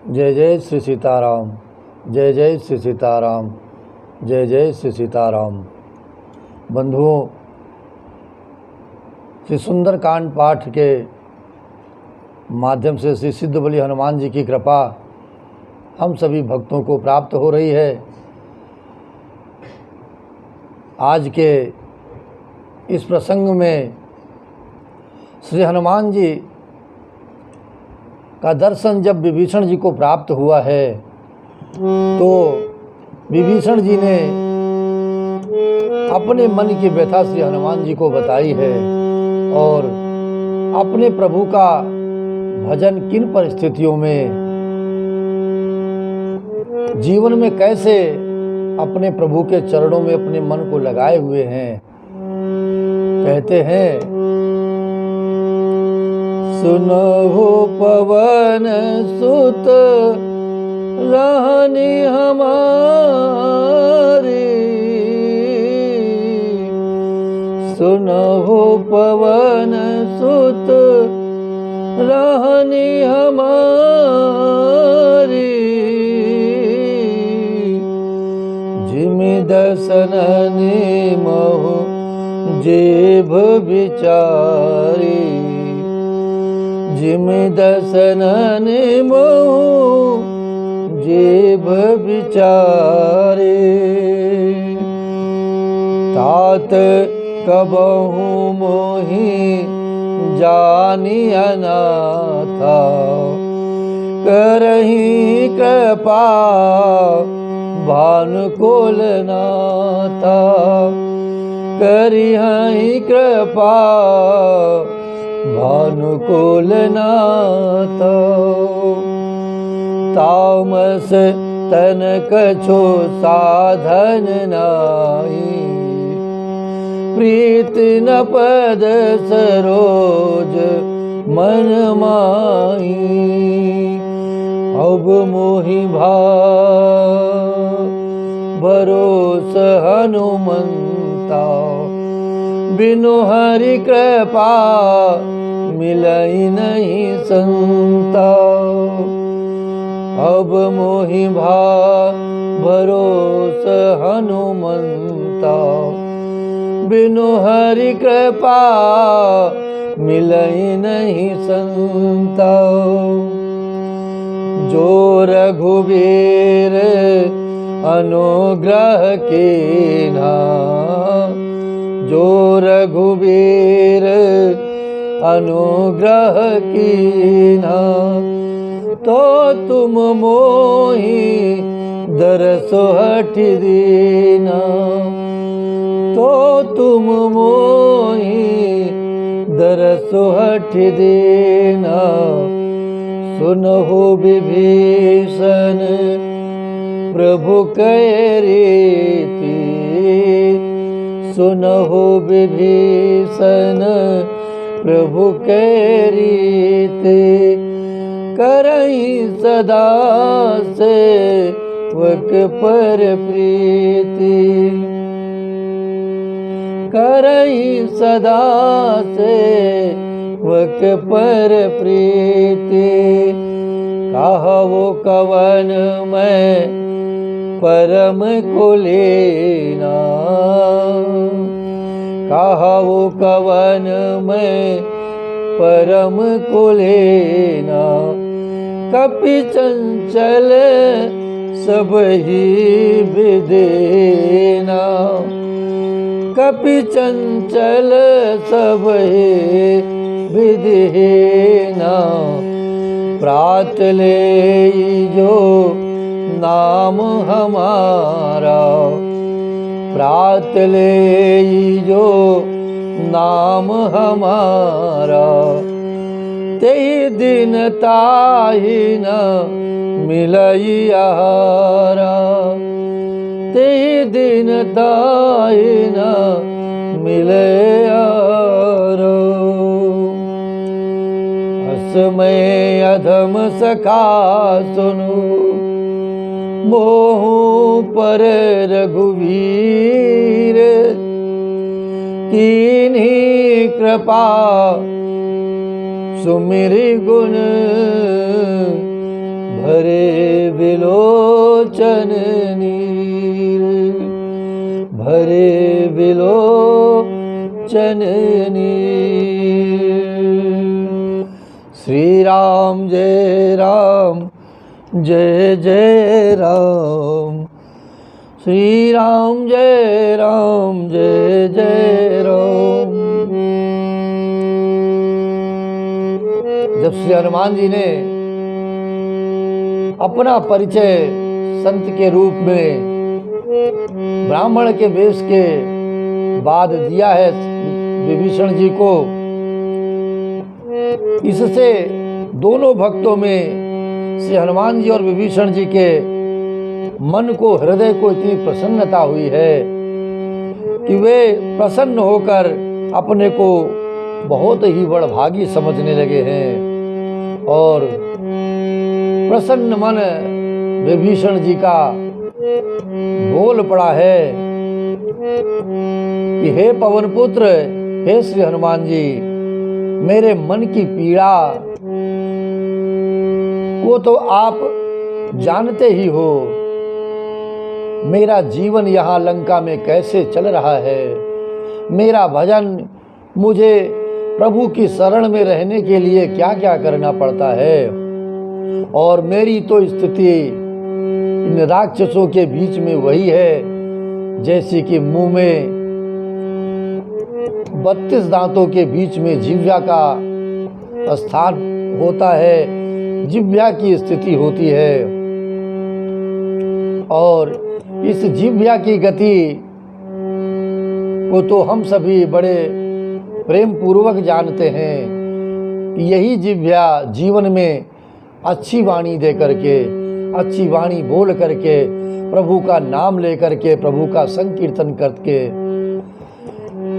जय जय श्री सीताराम। जय जय श्री सीताराम। जय जय श्री सीताराम। बंधुओं, श्री सुंदरकांड पाठ के माध्यम से श्री सिद्ध बलि हनुमान जी की कृपा हम सभी भक्तों को प्राप्त हो रही है। आज के इस प्रसंग में श्री हनुमान जी का दर्शन जब विभीषण जी को प्राप्त हुआ है तो विभीषण जी ने अपने मन की व्यथा श्री हनुमान जी को बताई है और अपने प्रभु का भजन किन परिस्थितियों में, जीवन में कैसे अपने प्रभु के चरणों में अपने मन को लगाए हुए हैं। कहते हैं, सुनहु पवन सुत रहनी हमारी, सुनहु पवन सुत रहनी हमारी, जिमि दसननि महु जेभ विचारी, जिमि दसननि महु जेभ विचारे, तात कबहु मोहि जानि अनाथा, करहि कृपा भानुकुल नाथा, करिहि कृपा भानुकुल नाथा, तामस तन कछु साधन नाहि, प्रीत न पद सरोज मन माही, अब मोहि भरोस हनुमंता, बिनु हरि कृपा मिलई नहीं संता, अब मोहि भरोस हनुमंता, बिनु हरि कृपा मिलई नहीं संता, जो रघुवीर अनुग्रह कीन्हा, जो रघुवीर अनुग्रह कीन्हा, तो तुम मोहि दरसो हठ दीना, तो तुम मोहि दरसो हठ दीना, सुनहु विभीषण प्रभु कै रीति, सुनहु विभीषण प्रभु कै रीति, करहि सदा सेवक पर प्रीति, करहि सदा सेवक पर प्रीति, कहु कवन मैं परम कुलीना, कहु कवन मैं परम कुलीना, कपि चंचल सबहि विदेना, कपि चंचल सबहि विदेना, प्रात लेइजो नाम हमारा, प्रात लेइजो नाम हमारा, तेहि दिन ताहि न मिलई आहारा, तेहि दिन ताहि न मिले आहारा, असमय अधम सखा सुनु, मोहु पर रघुवीर, कीन्ही कृपा सुमिरि गुण भरे विलोचन नीर, भरे विलोचन नीर। श्री राम जय राम, जय जय राम। श्री राम जय राम, जय जय राम। जब श्री हनुमान जी ने अपना परिचय संत के रूप में ब्राह्मण के वेश के बाद दिया है विभीषण जी को, इससे दोनों भक्तों में श्री हनुमान जी और विभीषण जी के मन को, हृदय को इतनी प्रसन्नता हुई है कि वे प्रसन्न होकर अपने को बहुत ही बड़भागी समझने लगे हैं। और प्रसन्न मन विभीषण जी का बोल पड़ा है कि हे पवन पुत्र, हे श्री हनुमान जी, मेरे मन की पीड़ा को तो आप जानते ही हो। मेरा जीवन यहाँ लंका में कैसे चल रहा है, मेरा भजन, मुझे प्रभु की शरण में रहने के लिए क्या क्या करना पड़ता है, और मेरी तो स्थिति इन राक्षसों के बीच में वही है जैसे कि मुंह में 32 दांतों के बीच में जिह्वा का स्थान होता है, जिह्वा की स्थिति होती है। और इस जिह्वा की गति को तो हम सभी बड़े प्रेम पूर्वक जानते हैं कि यही जिह्वा जीवन में अच्छी वाणी दे करके, अच्छी वाणी बोल करके, प्रभु का नाम ले करके, प्रभु का संकीर्तन करके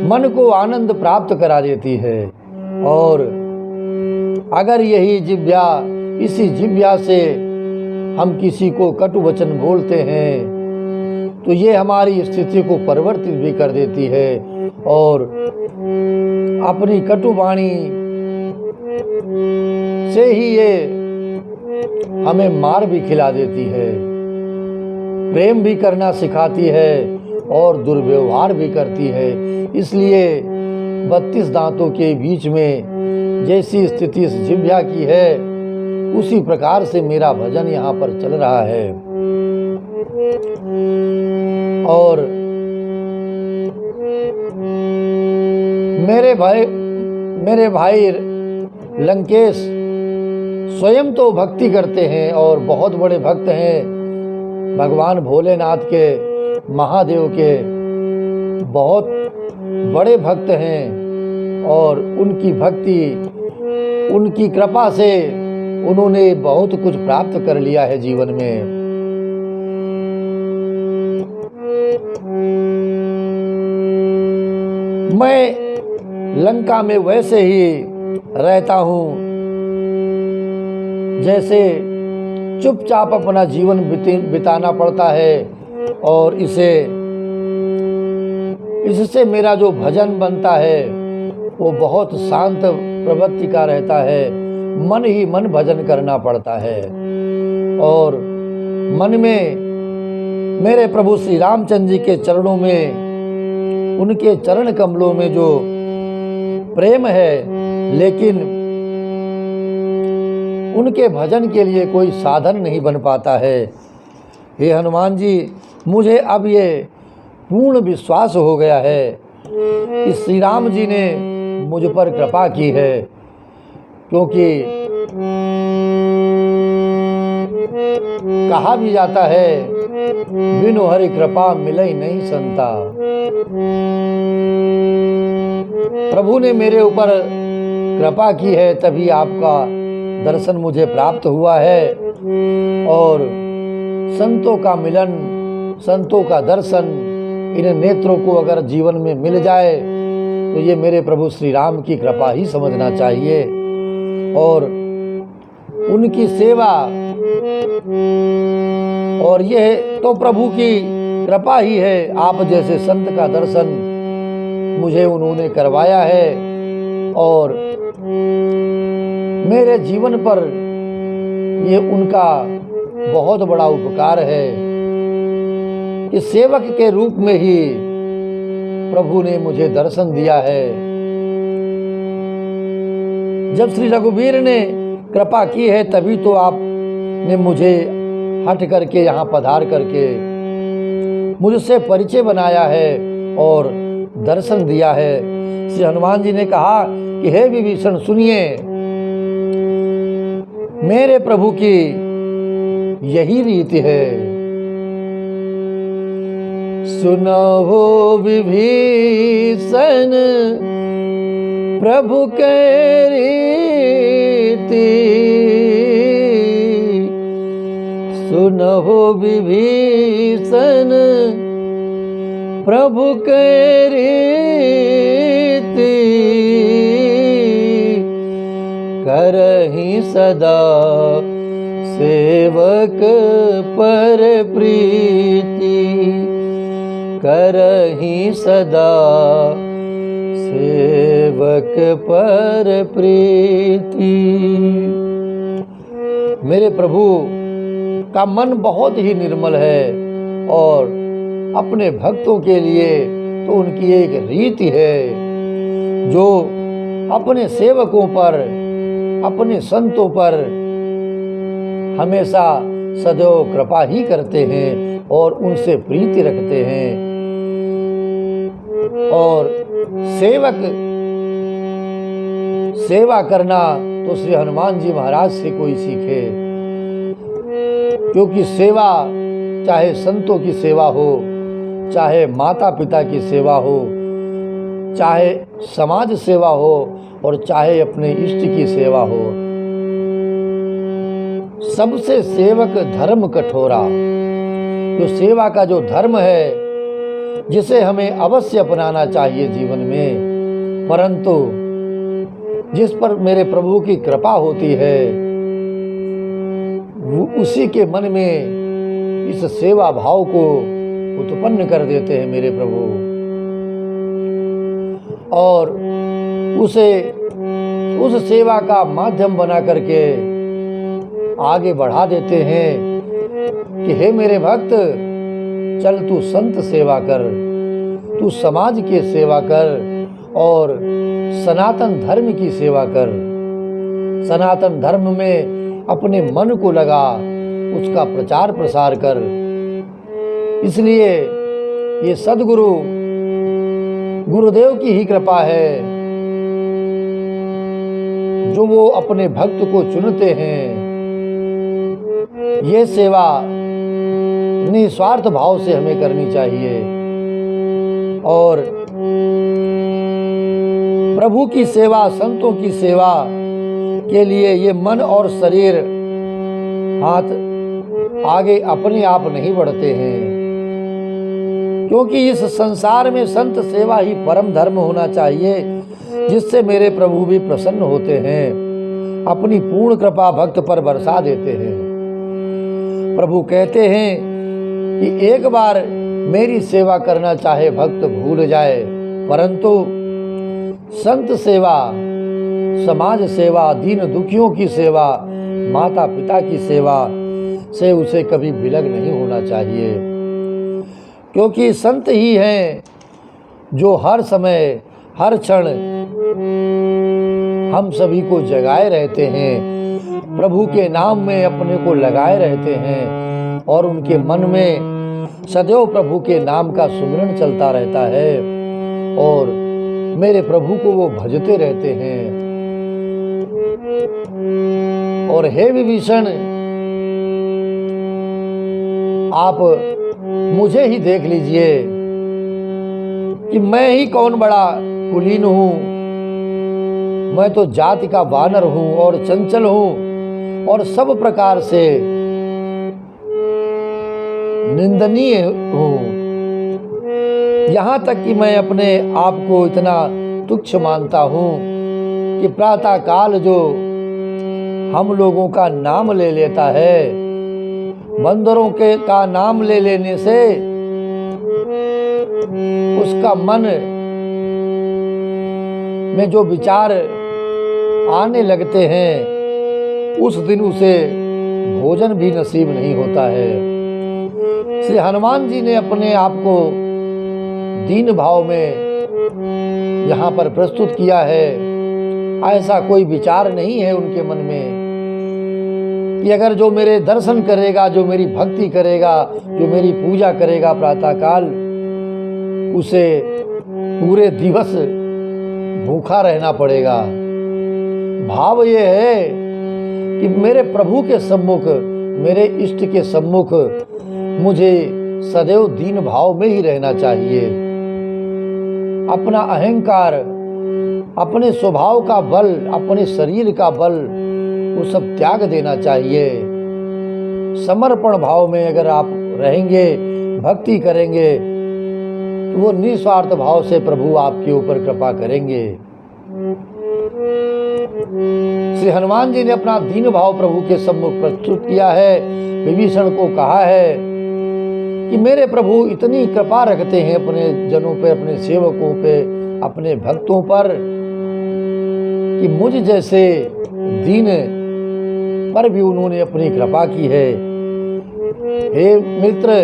मन को आनंद प्राप्त करा देती है। और अगर यही जिह्वा, इसी जिह्वा से हम किसी को कटु वचन बोलते हैं तो ये हमारी स्थिति को परिवर्तित भी कर देती है और अपनी कटु वाणी से ही ये हमें मार भी खिला देती है, प्रेम भी करना सिखाती है और दुर्व्यवहार भी करती है। इसलिए 32 दांतों के बीच में जैसी स्थिति इस जिह्वा की है, उसी प्रकार से मेरा भजन यहाँ पर चल रहा है। और मेरे भाई लंकेश स्वयं तो भक्ति करते हैं और बहुत बड़े भक्त हैं, भगवान भोलेनाथ के, महादेव के बहुत बड़े भक्त हैं। और उनकी भक्ति, उनकी कृपा से उन्होंने बहुत कुछ प्राप्त कर लिया है जीवन में। मैं लंका में वैसे ही रहता हूँ जैसे चुपचाप अपना जीवन बिताना पड़ता है, और इससे मेरा जो भजन बनता है वो बहुत शांत प्रवृत्ति का रहता है। मन ही मन भजन करना पड़ता है। और मन में मेरे प्रभु श्री रामचंद्र जी के चरणों में, उनके चरण कमलों में जो प्रेम है, लेकिन उनके भजन के लिए कोई साधन नहीं बन पाता है। हे हनुमान जी, मुझे अब ये पूर्ण विश्वास हो गया है कि श्री राम जी ने मुझ पर कृपा की है, क्योंकि कहा भी जाता है बिनु हरि कृपा मिलई नहीं संता। प्रभु ने मेरे ऊपर कृपा की है, तभी आपका दर्शन मुझे प्राप्त हुआ है। और संतों का मिलन, संतों का दर्शन इन नेत्रों को अगर जीवन में मिल जाए तो ये मेरे प्रभु श्री राम की कृपा ही समझना चाहिए। और उनकी सेवा, और यह तो प्रभु की कृपा ही है। आप जैसे संत का दर्शन मुझे उन्होंने करवाया है और मेरे जीवन पर ये उनका बहुत बड़ा उपकार है कि सेवक के रूप में ही प्रभु ने मुझे दर्शन दिया है। जब श्री रघुवीर ने कृपा की है तभी तो आपने मुझे हट करके यहाँ पधार करके मुझसे परिचय बनाया है और दर्शन दिया है। श्री हनुमान जी ने कहा कि हे विभीषण सुनिए, मेरे प्रभु की यही रीति है। सुनो हो विभीषण प्रभु के रीति, सुनो हो विभीषण प्रभु के रीति, करहि सदा सेवक पर प्रीति, करहि सदा सेवक पर प्रीति। मेरे प्रभु का मन बहुत ही निर्मल है और अपने भक्तों के लिए तो उनकी एक रीति है जो अपने सेवकों पर, अपने संतों पर हमेशा सदैव कृपा ही करते हैं और उनसे प्रीति रखते हैं। और सेवा करना तो श्री हनुमान जी महाराज से कोई सीखे, क्योंकि सेवा चाहे संतों की सेवा हो, चाहे माता पिता की सेवा हो, चाहे समाज सेवा हो और चाहे अपने इष्ट की सेवा हो, सबसे सेवक धर्म कठोरा। जो सेवा का जो धर्म है जिसे हमें अवश्य अपनाना चाहिए जीवन में, परंतु जिस पर मेरे प्रभु की कृपा होती है वो उसी के मन में इस सेवा भाव को उत्पन्न कर देते हैं मेरे प्रभु, और उसे उस सेवा का माध्यम बना करके आगे बढ़ा देते हैं कि हे मेरे भक्त, चल तू संत सेवा कर, तू समाज की सेवा कर और सनातन धर्म की सेवा कर। सनातन धर्म में अपने मन को लगा, उसका प्रचार प्रसार कर। इसलिए ये सद्गुरु गुरुदेव की ही कृपा है जो वो अपने भक्त को चुनते हैं। ये सेवा निस्वार्थ भाव से हमें करनी चाहिए और प्रभु की सेवा, संतों की सेवा के लिए ये मन और शरीर हाथ आगे अपने आप नहीं बढ़ते हैं, क्योंकि इस संसार में संत सेवा ही परम धर्म होना चाहिए, जिससे मेरे प्रभु भी प्रसन्न होते हैं, अपनी पूर्ण कृपा भक्त पर बरसा देते हैं। प्रभु कहते हैं कि एक बार मेरी सेवा करना चाहे भक्त भूल जाए, परंतु संत सेवा, समाज सेवा, दीन दुखियों की सेवा, माता पिता की सेवा से उसे कभी विलग नहीं होना चाहिए, क्योंकि संत ही हैं जो हर समय हर क्षण हम सभी को जगाए रहते हैं, प्रभु के नाम में अपने को लगाए रहते हैं और उनके मन में सदैव प्रभु के नाम का सुमिरन चलता रहता है और मेरे प्रभु को वो भजते रहते हैं। और हे विभीषण, आप मुझे ही देख लीजिए कि मैं ही कौन बड़ा कुलीन हूँ। मैं तो जाति का वानर हूँ और चंचल हूँ और सब प्रकार से निंदनीय हूँ। यहाँ तक कि मैं अपने आप को इतना तुच्छ मानता हूँ कि प्रातः काल जो हम लोगों का नाम ले लेता है, बंदरों के का नाम ले लेने से उसका मन में जो विचार आने लगते हैं, उस दिन उसे भोजन भी नसीब नहीं होता है। श्री हनुमान जी ने अपने आप को दीन भाव में यहाँ पर प्रस्तुत किया है। ऐसा कोई विचार नहीं है उनके मन में कि अगर जो मेरे दर्शन करेगा, जो मेरी भक्ति करेगा, जो मेरी पूजा करेगा प्रातःकाल, उसे पूरे दिवस भूखा रहना पड़ेगा। भाव ये है कि मेरे प्रभु के सम्मुख, मेरे इष्ट के सम्मुख मुझे सदैव दीन भाव में ही रहना चाहिए। अपना अहंकार, अपने स्वभाव का बल, अपने शरीर का बल, वो सब त्याग देना चाहिए। समर्पण भाव में अगर आप रहेंगे, भक्ति करेंगे, तो वो निस्वार्थ भाव से प्रभु आपके ऊपर कृपा करेंगे। श्री हनुमान जी ने अपना दीन भाव प्रभु के सम्मुख प्रस्तुत किया है। विभीषण को कहा है कि मेरे प्रभु इतनी कृपा रखते हैं अपने जनों पे, अपने सेवकों पे, अपने भक्तों पर, कि मुझ जैसे दीन पर भी उन्होंने अपनी कृपा की है। हे मित्र,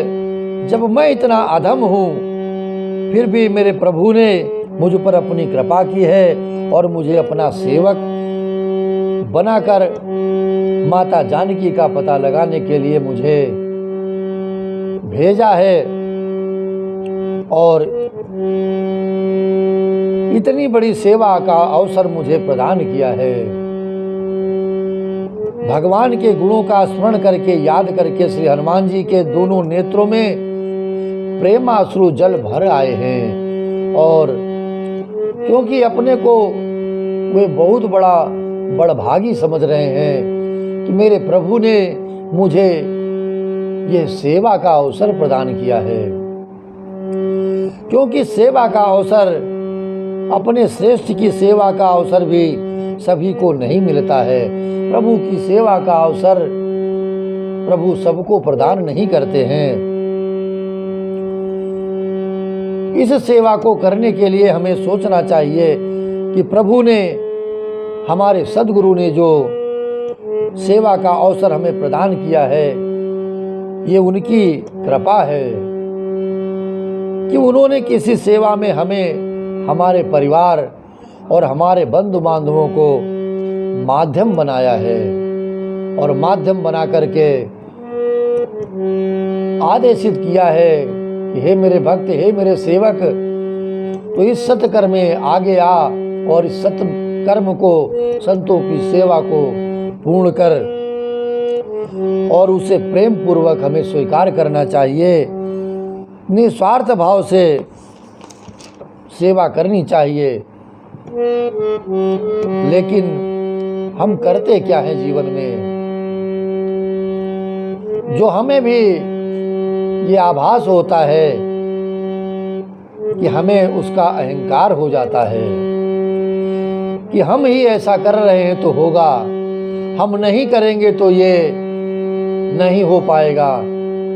जब मैं इतना अधम हूँ, फिर भी मेरे प्रभु ने मुझ पर अपनी कृपा की है और मुझे अपना सेवक बनाकर माता जानकी का पता लगाने के लिए मुझे भेजा है और इतनी बड़ी सेवा का अवसर मुझे प्रदान किया है। भगवान के गुणों का स्मरण करके, याद करके श्री हनुमान जी के दोनों नेत्रों में प्रेमाश्रु जल भर आए हैं। और क्योंकि अपने को वे बहुत बड़ा बड़भागी समझ रहे हैं कि मेरे प्रभु ने मुझे यह सेवा का अवसर प्रदान किया है। क्योंकि सेवा का अवसर, अपने श्रेष्ठ की सेवा का अवसर भी सभी को नहीं मिलता है। प्रभु की सेवा का अवसर प्रभु सबको प्रदान नहीं करते हैं। इस सेवा को करने के लिए हमें सोचना चाहिए कि प्रभु ने, हमारे सद्गुरु ने जो सेवा का अवसर हमें प्रदान किया है, ये उनकी कृपा है कि उन्होंने किसी सेवा में हमें, हमारे परिवार और हमारे बंधु बांधवों को माध्यम बनाया है। और माध्यम बना करके आदेशित किया है कि हे मेरे भक्त, हे मेरे सेवक, तो इस सत्कर्म में आगे आ और इस सत्कर्म को, संतों की सेवा को पूर्ण कर और उसे प्रेम पूर्वक हमें स्वीकार करना चाहिए। निस्वार्थ भाव से सेवा करनी चाहिए। लेकिन हम करते क्या है जीवन में, जो हमें भी ये आभास होता है कि हमें उसका अहंकार हो जाता है कि हम ही ऐसा कर रहे हैं तो होगा, हम नहीं करेंगे तो ये नहीं हो पाएगा,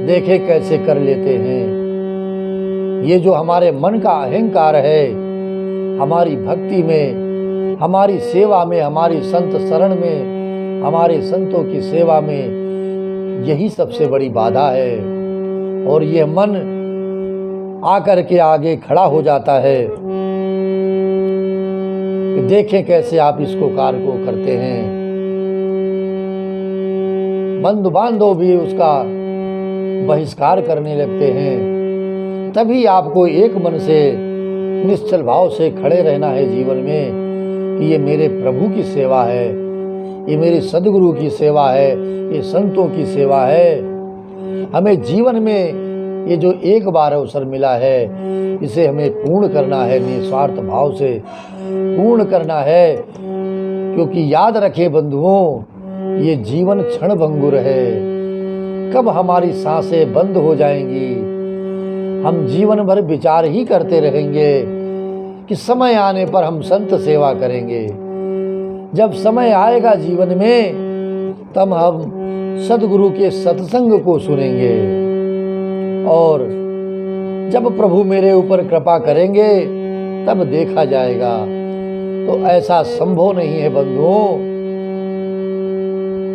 देखे कैसे कर लेते हैं। ये जो हमारे मन का अहंकार है, हमारी भक्ति में, हमारी सेवा में, हमारी संत शरण में, हमारे संतों की सेवा में, यही सबसे बड़ी बाधा है। और ये मन आकर के आगे खड़ा हो जाता है कि देखें कैसे आप इसको कार्य को करते हैं। बंधु बांधव भी उसका बहिष्कार करने लगते हैं। तभी आपको एक मन से, निश्चल भाव से खड़े रहना है जीवन में कि ये मेरे प्रभु की सेवा है, ये मेरे सद्गुरु की सेवा है, ये संतों की सेवा है। हमें जीवन में ये जो एक बार अवसर मिला है, इसे हमें पूर्ण करना है, निस्वार्थ भाव से पूर्ण करना है। क्योंकि याद रखें बंधुओं, ये जीवन क्षण भंगुर है। कब हमारी सांसें बंद हो जाएंगी, हम जीवन भर विचार ही करते रहेंगे कि समय आने पर हम संत सेवा करेंगे। जब समय आएगा जीवन में, तब हम सद्गुरु के सत्संग को सुनेंगे और जब प्रभु मेरे ऊपर कृपा करेंगे तब देखा जाएगा। तो ऐसा संभव नहीं है बंधुओं।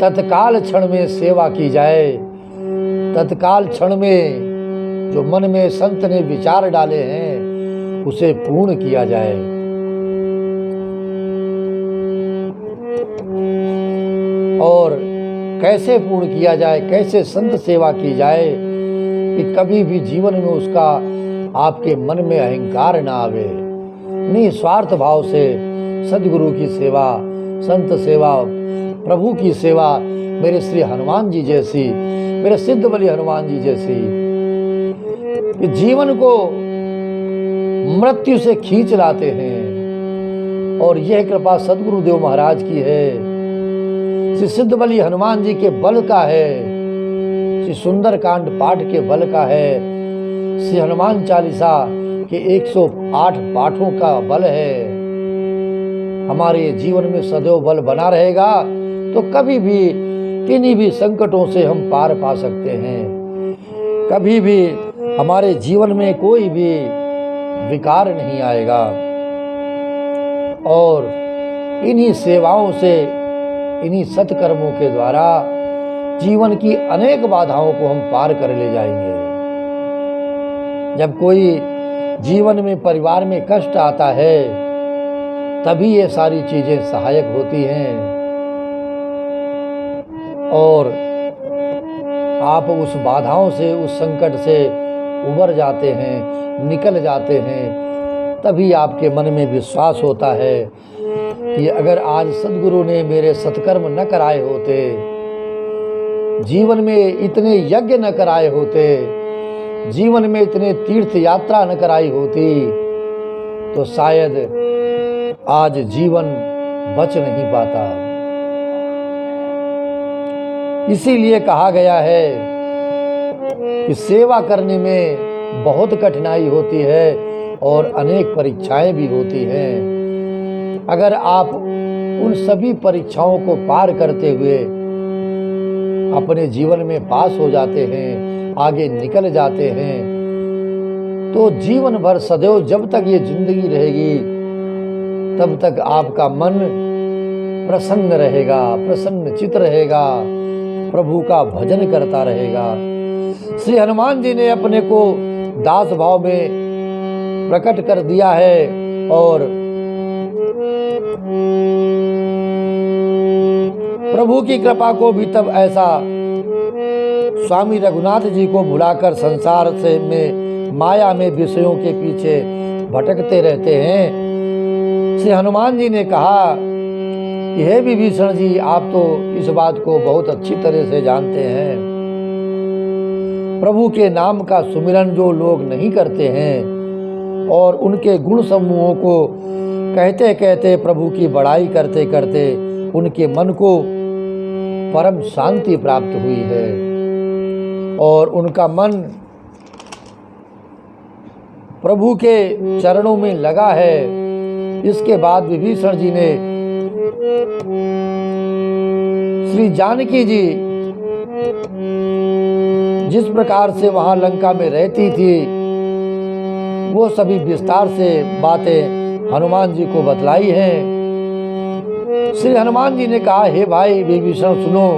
तत्काल क्षण में सेवा की जाए, तत्काल क्षण में जो मन में संत ने विचार डाले हैं उसे पूर्ण किया जाए। और कैसे पूर्ण किया जाए, कैसे संत सेवा की जाए कि कभी भी जीवन में उसका आपके मन में अहंकार ना आवे, निस्वार्थ भाव से सदगुरु की सेवा, संत सेवा, प्रभु की सेवा, मेरे श्री हनुमान जी जैसी, मेरे सिद्ध बलि हनुमान जी जैसी, कि जीवन को मृत्यु से खींच लाते हैं। और यह कृपा सदगुरुदेव महाराज की है, श्री सिद्ध बलि हनुमान जी के बल का है, श्री सुंदर कांड पाठ के बल का है, श्री हनुमान चालीसा के 108 पाठों का बल है। हमारे जीवन में सदैव बल बना रहेगा तो कभी भी किन्हीं भी संकटों से हम पार पा सकते हैं। कभी भी हमारे जीवन में कोई भी विकार नहीं आएगा। और इन्हीं सेवाओं से, इन्हीं सत्कर्मों के द्वारा जीवन की अनेक बाधाओं को हम पार कर ले जाएंगे। जब कोई जीवन में, परिवार में कष्ट आता है तभी ये सारी चीजें सहायक होती हैं। और आप उस बाधाओं से, उस संकट से उबर जाते हैं, निकल जाते हैं। तभी आपके मन में विश्वास होता है कि अगर आज सद्गुरु ने मेरे सत्कर्म न कराए होते, जीवन में इतने यज्ञ न कराए होते, जीवन में इतने तीर्थ यात्रा न कराई होती, तो शायद आज जीवन बच नहीं पाता। इसीलिए कहा गया है कि सेवा करने में बहुत कठिनाई होती है और अनेक परीक्षाएं भी होती हैं। अगर आप उन सभी परीक्षाओं को पार करते हुए अपने जीवन में पास हो जाते हैं, आगे निकल जाते हैं, तो जीवन भर सदैव जब तक ये जिंदगी रहेगी तब तक आपका मन प्रसन्न रहेगा, प्रसन्न चित्त रहेगा, प्रभु का भजन करता रहेगा। श्री हनुमान जी ने अपने को दास भाव में प्रकट कर दिया है और प्रभु की कृपा को भी तब ऐसा स्वामी रघुनाथ जी को भुलाकर संसार से में, माया में, विषयों के पीछे भटकते रहते हैं। श्री हनुमान जी ने कहा कि हे विभीषण जी, आप तो इस बात को बहुत अच्छी तरह से जानते हैं, प्रभु के नाम का सुमिरन जो लोग नहीं करते हैं और उनके गुण समूहों को कहते कहते, प्रभु की बड़ाई करते करते उनके मन को परम शांति प्राप्त हुई है और उनका मन प्रभु के चरणों में लगा है। इसके बाद विभीषण जी ने श्री जानकी जी जिस प्रकार से वहां लंका में रहती थी, वो सभी विस्तार से बातें हनुमान जी को बतलाई हैं। श्री हनुमान जी ने कहा, हे भाई विभीषण सुनो,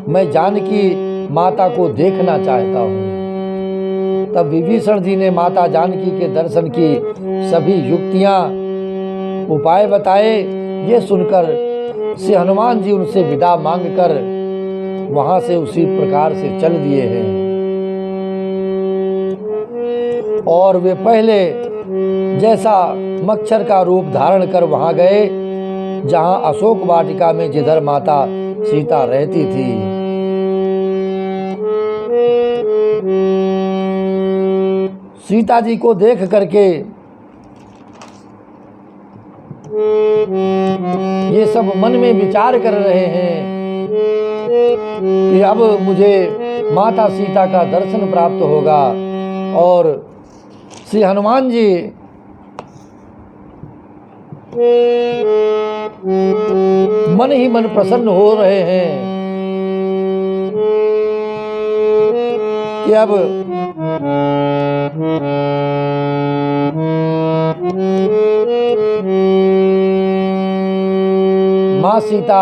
मैं जानकी माता को देखना चाहता हूँ। तब विभीषण जी ने माता जानकी के दर्शन की सभी युक्तियां, उपाय बताए। ये सुनकर श्री हनुमान जी उनसे विदा मांगकर वहां से उसी प्रकार से चल दिए हैं। और वे पहले जैसा मच्छर का रूप धारण कर वहां गए जहां अशोक वाटिका में जिधर माता सीता रहती थी। सीता जी को देख करके ये सब मन में विचार कर रहे हैं कि अब मुझे माता सीता का दर्शन प्राप्त होगा। और श्री हनुमान जी मन ही मन प्रसन्न हो रहे हैं कि अब माँ सीता